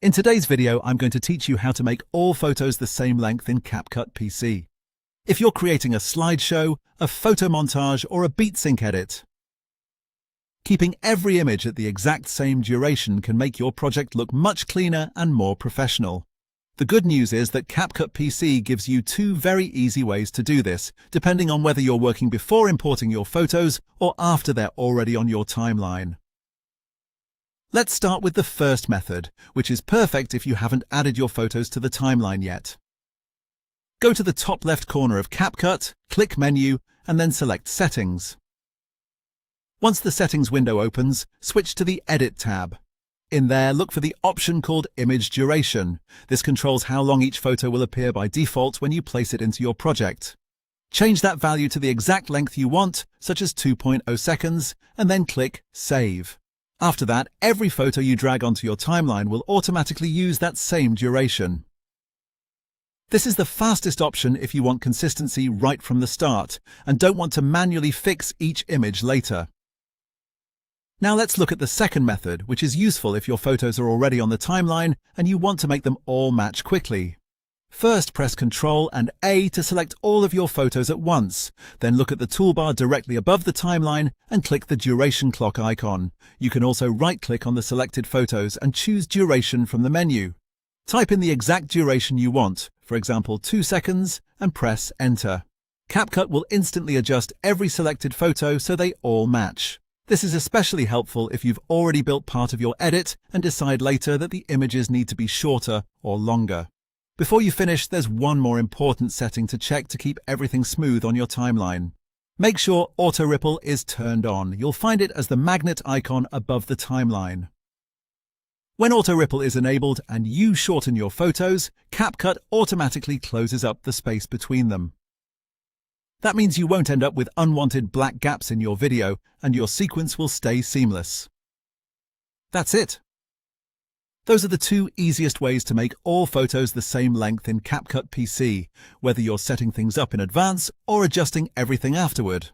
In today's video, I'm going to teach you how to make all photos the same length in CapCut PC. If you're creating a slideshow, a photo montage, or a beat sync edit, keeping every image at the exact same duration can make your project look much cleaner and more professional. The good news is that CapCut PC gives you two very easy ways to do this, depending on whether you're working before importing your photos or after they're already on your timeline. Let's start with the first method, which is perfect if you haven't added your photos to the timeline yet. Go to the top left corner of CapCut, click Menu, and then select Settings. Once the Settings window opens, switch to the Edit tab. In there, look for the option called Image Duration. This controls how long each photo will appear by default when you place it into your project. Change that value to the exact length you want, such as 2.0 seconds, and then click Save. After that, every photo you drag onto your timeline will automatically use that same duration. This is the fastest option if you want consistency right from the start and don't want to manually fix each image later. Now let's look at the second method, which is useful if your photos are already on the timeline and you want to make them all match quickly. First, press Ctrl and A to select all of your photos at once. Then look at the toolbar directly above the timeline and click the duration clock icon. You can also right-click on the selected photos and choose Duration from the menu. Type in the exact duration you want, for example 2 seconds, and press Enter. CapCut will instantly adjust every selected photo so they all match. This is especially helpful if you've already built part of your edit and decide later that the images need to be shorter or longer. Before you finish, there's one more important setting to check to keep everything smooth on your timeline. Make sure Auto Ripple is turned on. You'll find it as the magnet icon above the timeline. When Auto Ripple is enabled and you shorten your photos, CapCut automatically closes up the space between them. That means you won't end up with unwanted black gaps in your video and your sequence will stay seamless. That's it. Those are the two easiest ways to make all photos the same length in CapCut PC, whether you're setting things up in advance or adjusting everything afterward.